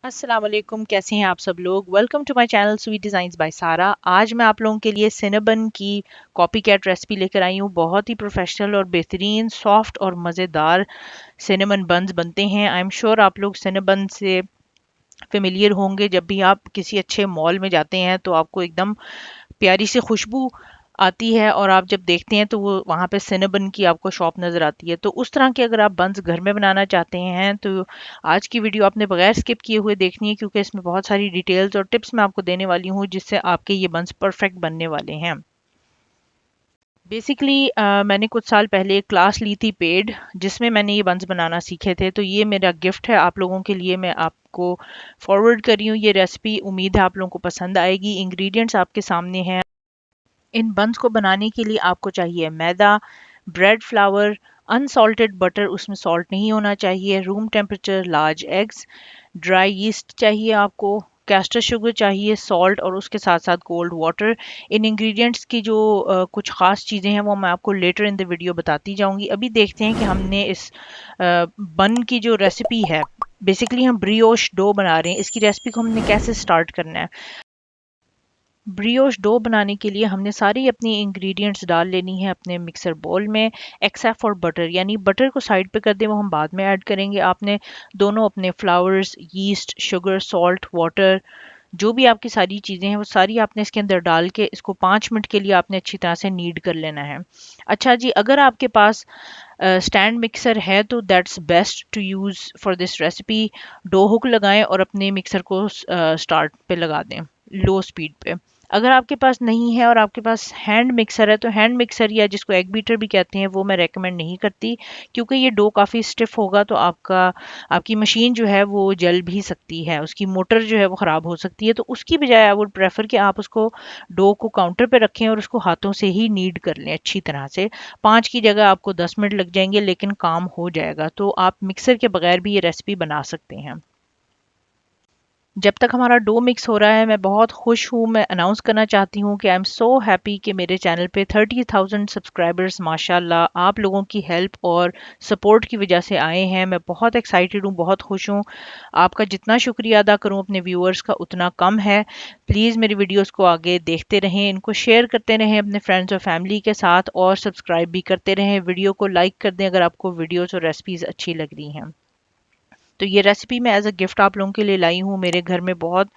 अस्सलाम वालेकुम, कैसे हैं आप सब लोग। Welcome to my channel sweet designs by Sara. आज मैं आप लोगों के लिए सिनेबन की कॉपी कैट रेसिपी लेकर आई हूँ। बहुत ही प्रोफेशनल और बेहतरीन सॉफ्ट और मज़ेदार सिनेमन बन्स बनते हैं। आई एम श्योर आप लोग सिनेबन से फेमिलियर होंगे। जब भी आप किसी अच्छे मॉल में जाते हैं तो आपको एकदम प्यारी सी खुशबू आती है और आप जब देखते हैं तो वो वहाँ पे सिनेबन की आपको शॉप नज़र आती है। तो उस तरह के अगर आप बन्स घर में बनाना चाहते हैं तो आज की वीडियो आपने बगैर स्किप किए हुए देखनी है, क्योंकि इसमें बहुत सारी डिटेल्स और टिप्स मैं आपको देने वाली हूँ जिससे आपके ये बन्स परफेक्ट बनने वाले हैं। बेसिकली मैंने कुछ साल पहले एक क्लास ली थी पेड, जिसमें मैंने ये बन्स बनाना सीखे थे। तो ये मेरा गिफ्ट है आप लोगों के लिए। मैं आपको फॉरवर्ड कर रही हूँ ये रेसिपी। उम्मीद है आप लोगों को पसंद आएगी। इंग्रेडिएंट्स आपके सामने हैं। इन बन्स को बनाने के लिए आपको चाहिए मैदा, ब्रेड फ्लावर, अनसॉल्टेड बटर, उसमें सॉल्ट नहीं होना चाहिए, room temperature large eggs, dry yeast चाहिए आपको, कैस्टर शुगर चाहिए, सॉल्ट और उसके साथ साथ कोल्ड वाटर। इन इंग्रेडिएंट्स की जो कुछ ख़ास चीज़ें हैं वो मैं आपको लेटर इन द वीडियो बताती जाऊंगी। अभी देखते हैं कि हमने इस बन की जो रेसिपी है, बेसिकली हम ब्रियोश डो बना रहे हैं, इसकी रेसिपी को हमने कैसे स्टार्ट करना है। ब्रियोश डो बनाने के लिए हमने सारी अपनी इंग्रेडिएंट्स डाल लेनी है अपने मिक्सर बोल में, एक्सेप्ट फॉर बटर। यानी बटर को साइड पे कर दें, वो हम बाद में ऐड करेंगे। आपने दोनों अपने flowers, yeast, sugar, salt, water, जो भी आपकी सारी चीज़ें हैं वो सारी आपने इसके अंदर डाल के इसको 5 मिनट के लिए आपने अच्छी तरह से नीड कर लेना है। अच्छा जी, अगर आपके पास स्टैंड मिक्सर है तो that's best to use for this recipe. Dough hook लगाएं और अपने मिक्सर को स्टार्ट पे लगा दें, लो स्पीड पे। अगर आपके पास नहीं है और आपके पास हैंड मिक्सर है तो हैंड मिक्सर या जिसको एग बीटर भी कहते हैं वो मैं रेकमेंड नहीं करती, क्योंकि ये डो काफ़ी स्टिफ होगा तो आपकी मशीन जो है वो जल भी सकती है, उसकी मोटर जो है वो ख़राब हो सकती है। तो उसकी बजाय आई वुड प्रेफर कि आप उसको डो को काउंटर पे रखें और उसको हाथों से ही नीड कर लें अच्छी तरह से। 5 की जगह आपको 10 मिनट लग जाएंगे, लेकिन काम हो जाएगा। तो आप मिक्सर के बगैर भी ये रेसिपी बना सकते हैं। जब तक हमारा डो मिक्स हो रहा है, मैं बहुत खुश हूँ। मैं अनाउंस करना चाहती हूँ कि आई एम सो हैप्पी कि मेरे चैनल पे 30,000 सब्सक्राइबर्स माशाल्लाह आप लोगों की हेल्प और सपोर्ट की वजह से आए हैं। मैं बहुत एक्साइटेड हूँ, बहुत खुश हूँ। आपका जितना शुक्रिया अदा करूँ अपने व्यूअर्स का उतना कम है। प्लीज़ मेरी वीडियोस को आगे देखते रहें, इनको शेयर करते रहें अपने फ्रेंड्स और फैमिली के साथ, और सब्सक्राइब भी करते रहें। वीडियो को लाइक कर दें अगर आपको वीडियोस और रेसिपीज़ अच्छी लग रही हैं। तो ये रेसिपी मैं एज अ गिफ्ट आप लोगों के लिए लाई हूँ। मेरे घर में बहुत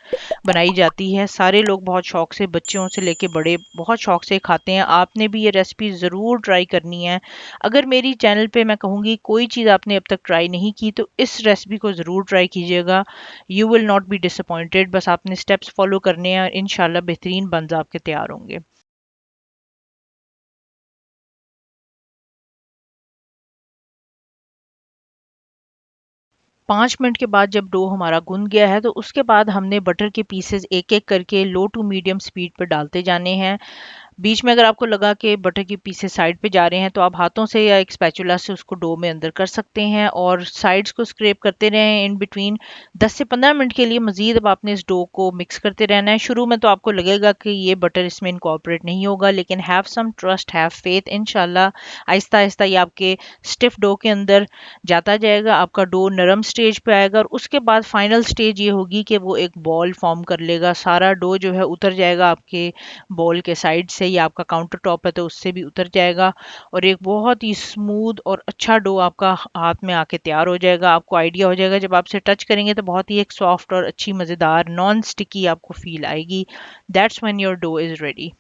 बनाई जाती है, सारे लोग बहुत शौक से, बच्चों से लेके बड़े बहुत शौक से खाते हैं। आपने भी ये रेसिपी ज़रूर ट्राई करनी है। अगर मेरी चैनल पे मैं कहूँगी कोई चीज़ आपने अब तक ट्राई नहीं की तो इस रेसिपी को ज़रूर ट्राई कीजिएगा। You will not be disappointed. बस आपने स्टेप्स फॉलो करने हैं और इंशाल्लाह बेहतरीन बन्स आपके तैयार होंगे। 5 मिनट के बाद जब डो हमारा गुन गया है तो उसके बाद हमने बटर के पीसेस एक एक करके लो टू मीडियम स्पीड पर डालते जाने हैं। बीच में अगर आपको लगा कि बटर के पीसेस साइड पे जा रहे हैं तो आप हाथों से या एक स्पैचुला से उसको डो में अंदर कर सकते हैं और साइड्स को स्क्रैप करते रहें इन बिटवीन। 10 से 15 मिनट के लिए मजीद अब आपने इस डो को मिक्स करते रहना है। शुरू में तो आपको लगेगा कि ये बटर इसमें इनकॉर्पोरेट नहीं होगा, लेकिन have some trust, have faith, इंशाल्लाह आहिस्ता आहिस्ता ये आपके स्टिफ डो के अंदर जाता जाएगा। आपका डो नरम स्टेज पे आएगा और उसके बाद फाइनल स्टेज ये होगी कि वो एक बॉल फॉर्म कर लेगा। सारा डो जो है उतर जाएगा आपके बॉल के साइड से, या आपका काउंटर टॉप है तो उससे भी उतर जाएगा और एक बहुत ही स्मूथ और अच्छा डो आपका हाथ में आके तैयार हो जाएगा। आपको आइडिया हो जाएगा, जब आपसे टच करेंगे तो बहुत ही एक सॉफ्ट और अच्छी मज़ेदार नॉन स्टिकी आपको फील आएगी। That's when your dough is ready.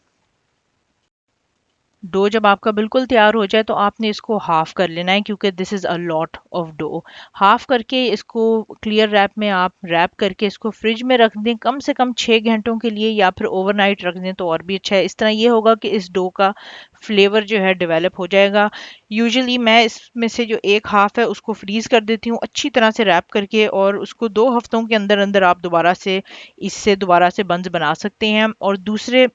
Dough जब आपका बिल्कुल तैयार हो जाए तो आपने इसको हाफ कर लेना है, क्योंकि this is a lot of dough. Half करके इसको क्लियर रैप में आप रैप करके इसको फ्रिज में रख दें कम से कम 6 घंटों के लिए, या फिर ओवरनाइट रख दें तो और भी अच्छा है। इस तरह ये होगा कि इस डो का फ्लेवर जो है डेवलप हो जाएगा। यूजुअली मैं इसमें से जो एक हाफ है उसको फ्रीज कर देती हूँ अच्छी तरह से रैप करके, और उसको 2 हफ्तों के अंदर अंदर आप दोबारा से इससे दोबारा से बंस बना सकते हैं। और दूसरे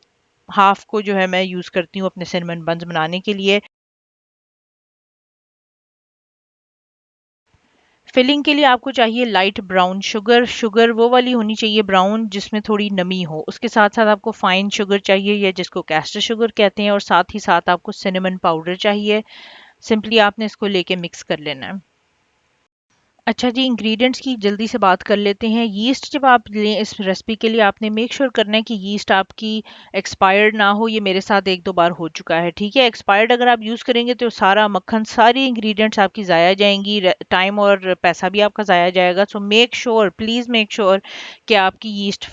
हाफ को जो है मैं यूज़ करती हूँ अपने सिनेमन बन्स बनाने के लिए। फिलिंग के लिए आपको चाहिए लाइट ब्राउन शुगर। शुगर वो वाली होनी चाहिए ब्राउन जिसमें थोड़ी नमी हो। उसके साथ साथ आपको फाइन शुगर चाहिए, या जिसको कैस्टर शुगर कहते हैं, और साथ ही साथ आपको सिनेमन पाउडर चाहिए। सिंपली आपने इसको लेके मिक्स कर लेना है। अच्छा जी, इंग्रेडिएंट्स की जल्दी से बात कर लेते हैं। यीस्ट जब आप लें इस रेसिपी के लिए, आपने मेक श्योर करना है कि यीस्ट आपकी एक्सपायर्ड ना हो। ये मेरे साथ एक दो बार हो चुका है, ठीक है। एक्सपायर्ड अगर आप यूज़ करेंगे तो सारा मक्खन, सारी इंग्रेडिएंट्स आपकी ज़ाया जाएंगी, टाइम और पैसा भी आपका ज़ाया जाएगा। So make sure, please make sure कि आपकी यीस्ट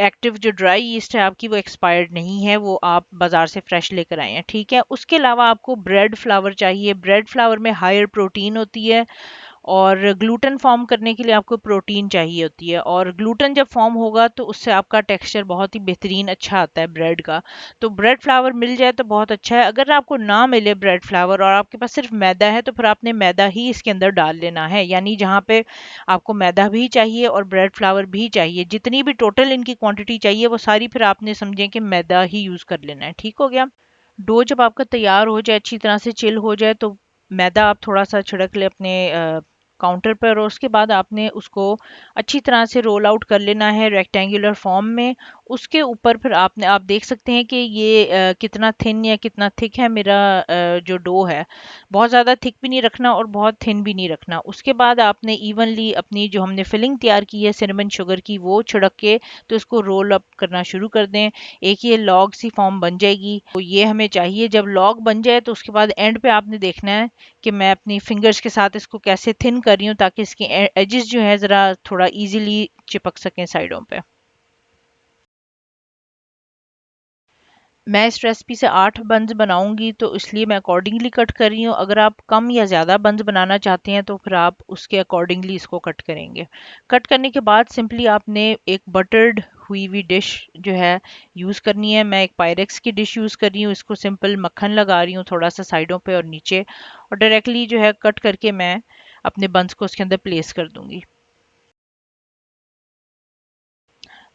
एक्टिव जो ड्राई यीस्ट है आपकी, वो एक्सपायर्ड नहीं है, वो आप बाज़ार से फ्रेश लेकर आए हैं, ठीक है। उसके अलावा आपको ब्रेड फ्लावर चाहिए। ब्रेड फ्लावर में हायर प्रोटीन होती है और ग्लूटेन फॉर्म करने के लिए आपको प्रोटीन चाहिए होती है, और ग्लूटेन जब फॉर्म होगा तो उससे आपका टेक्सचर बहुत ही बेहतरीन अच्छा आता है ब्रेड का। तो ब्रेड फ्लावर मिल जाए तो बहुत अच्छा है। अगर आपको ना मिले ब्रेड फ्लावर और आपके पास सिर्फ मैदा है, तो फिर आपने मैदा ही इसके अंदर डाल लेना है। यानी जहाँ पे आपको मैदा भी चाहिए और ब्रेड फ्लावर भी चाहिए, जितनी भी टोटल इनकी क्वांटिटी चाहिए वो सारी फिर आपने समझें कि मैदा ही यूज़ कर लेना है, ठीक हो गया। डो जब आपका तैयार हो जाए, अच्छी तरह से चिल हो जाए, तो मैदा आप थोड़ा सा छिड़क ले अपने काउंटर पर, और उसके बाद आपने उसको अच्छी तरह से रोल आउट कर लेना है रेक्टेंगुलर फॉर्म में। उसके ऊपर फिर आप देख सकते हैं कि ये कितना थिन या कितना थिक है मेरा जो डो है। बहुत ज़्यादा थिक भी नहीं रखना और बहुत थिन भी नहीं रखना। उसके बाद आपने इवनली अपनी जो हमने फिलिंग तैयार की है सिनेमन शुगर की, वो छिड़क के तो इसको रोल अप करना शुरू कर दें। एक ये लॉग सी फॉर्म बन जाएगी, तो ये हमें चाहिए। जब लॉग बन जाए तो उसके बाद एंड पे आपने देखना है कि मैं अपनी फिंगर्स के साथ इसको कैसे थिन कर रही हूँ, ताकि इसके एजेस जो है ज़रा थोड़ा इजीली चिपक सकें साइडों पे। मैं इस रेसिपी से 8 बंस बनाऊंगी, तो इसलिए मैं अकॉर्डिंगली कट कर रही हूँ। अगर आप कम या ज़्यादा बंस बनाना चाहते हैं तो फिर आप उसके अकॉर्डिंगली इसको कट करेंगे। कट करने के बाद सिंपली आपने एक बटर्ड हुई हुई डिश जो है यूज़ करनी है। मैं एक पायरेक्स की डिश यूज़ कर रही हूँ। इसको सिंपल मक्खन लगा रही हूँ थोड़ा सा साइडों पे और नीचे, और डायरेक्टली जो है कट करके मैं अपने बंस को उसके अंदर प्लेस कर दूंगी।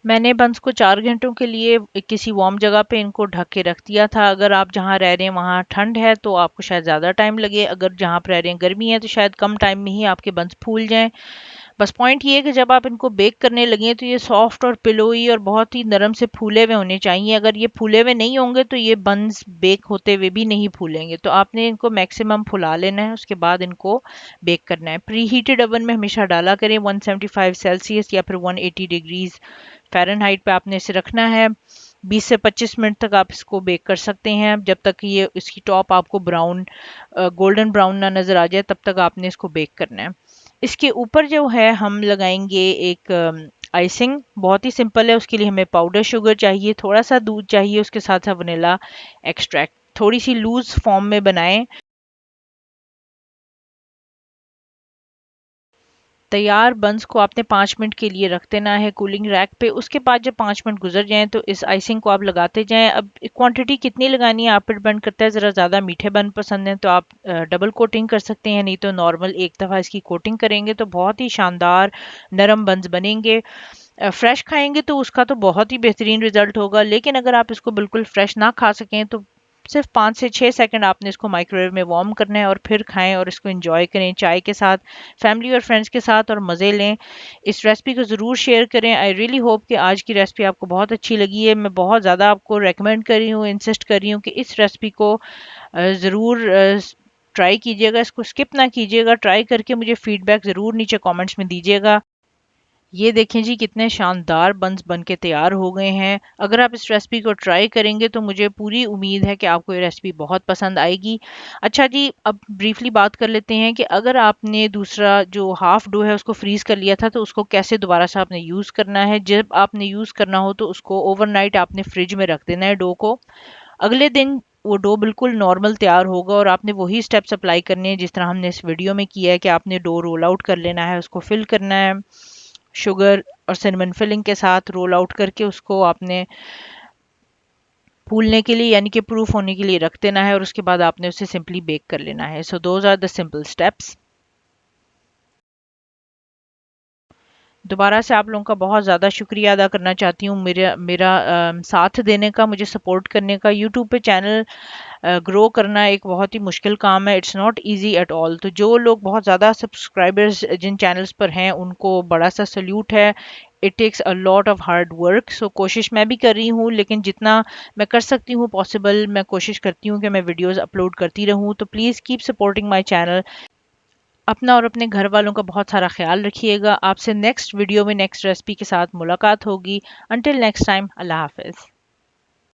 मैंने बंस को 4 घंटों के लिए किसी वार्म जगह पे इनको ढक के रख दिया था। अगर आप जहाँ रह रहे हैं वहाँ ठंड है तो आपको शायद ज़्यादा टाइम लगे, अगर जहाँ पर रह रहे हैं गर्मी है तो शायद कम टाइम में ही आपके बंस फूल जाएं। बस पॉइंट ये है कि जब आप इनको बेक करने लगे तो ये सॉफ्ट और पिलोई और बहुत ही नरम से फूले हुए होने चाहिए। अगर ये फूले हुए नहीं होंगे तो ये बंस बेक होते हुए भी नहीं फूलेंगे। तो आपने इनको मैक्सिमम फुला लेना है, उसके बाद इनको बेक करना है। प्री हीटेड ओवन में हमेशा डाला करें 175 सेल्सियस या फिर 180 डिग्रीज फ़ारेनहाइट पे आपने इसे रखना है। 20 से 25 मिनट तक आप इसको बेक कर सकते हैं, जब तक ये इसकी टॉप आपको ब्राउन गोल्डन ब्राउन ना नज़र आ जाए तब तक आपने इसको बेक करना है। इसके ऊपर जो है हम लगाएंगे एक आइसिंग। बहुत ही सिंपल है। उसके लिए हमें पाउडर शुगर चाहिए, थोड़ा सा दूध चाहिए, उसके साथ साथ वनीला एक्सट्रैक्ट। थोड़ी सी लूज फॉर्म में बनाएं। तैयार बंस को आपने 5 मिनट के लिए रख देना है कूलिंग रैक पे। उसके बाद जब 5 मिनट गुजर जाएं तो इस आइसिंग को आप लगाते जाएं। अब क्वांटिटी कितनी लगानी है आप पर डिपेंड करता है। ज़रा ज़्यादा मीठे बन पसंद हैं तो आप डबल कोटिंग कर सकते हैं, नहीं तो नॉर्मल एक दफ़ा इसकी कोटिंग करेंगे तो बहुत ही शानदार नरम बंस बनेंगे। फ्रेश खाएंगे तो उसका तो बहुत ही बेहतरीन रिजल्ट होगा, लेकिन अगर आप इसको बिल्कुल फ्रेश ना खा सकें तो सिर्फ 5 से 6 सेकंड आपने इसको माइक्रोवेव में वार्म करना है और फिर खाएं, और इसको एंजॉय करें चाय के साथ, फैमिली और फ्रेंड्स के साथ, और मज़े लें। इस रेसिपी को ज़रूर शेयर करें। आई रियली होप कि आज की रेसिपी आपको बहुत अच्छी लगी है। मैं बहुत ज़्यादा आपको रेकमेंड कर रही हूँ, इंसिस्ट कर रही हूँ कि इस रेसिपी को ज़रूर ट्राई कीजिएगा, इसको स्किप ना कीजिएगा। ट्राई करके मुझे फीडबैक ज़रूर नीचे कमेंट्स में दीजिएगा। ये देखें जी कितने शानदार बंस बन के तैयार हो गए हैं। अगर आप इस रेसिपी को ट्राई करेंगे तो मुझे पूरी उम्मीद है कि आपको ये रेसिपी बहुत पसंद आएगी। अच्छा जी, अब ब्रीफली बात कर लेते हैं कि अगर आपने दूसरा जो हाफ डो है उसको फ्रीज कर लिया था तो उसको कैसे दोबारा से आपने यूज़ करना है। जब आपने यूज़ करना हो तो उसको ओवरनाइट आपने फ्रिज में रख देना है डो को। अगले दिन वो डो बिल्कुल नॉर्मल तैयार होगा और आपने वही स्टेप्स अप्लाई करने हैं जिस तरह हमने इस वीडियो में किया है कि आपने डो रोल आउट कर लेना है, उसको फिल करना है शुगर और सिनेमन फिलिंग के साथ। रोल आउट करके उसको आपने फूलने के लिए यानी कि प्रूफ होने के लिए रख देना है, और उसके बाद आपने उसे सिंपली बेक कर लेना है। So those are the simple steps. दोबारा से आप लोगों का बहुत ज़्यादा शुक्रिया अदा करना चाहती हूँ मेरा मेरा साथ देने का, मुझे सपोर्ट करने का। यूट्यूब पे चैनल ग्रो करना एक बहुत ही मुश्किल काम है। It's not easy at all. तो जो लोग बहुत ज़्यादा सब्सक्राइबर्स जिन चैनल्स पर हैं उनको बड़ा सा सल्यूट है। It takes a lot of hard work. So कोशिश मैं भी कर रही हूँ, लेकिन जितना मैं कर सकती हूँ पॉसिबल मैं कोशिश करती हूँ कि मैं वीडियोज़ अपलोड करती रहूँ। तो please keep supporting my channel. अपना और अपने घर वालों का बहुत सारा ख्याल रखिएगा। आपसे नेक्स्ट वीडियो में नेक्स्ट रेसिपी के साथ मुलाकात होगी। अंटिल नेक्स्ट टाइम, अल्लाह हाफिज़।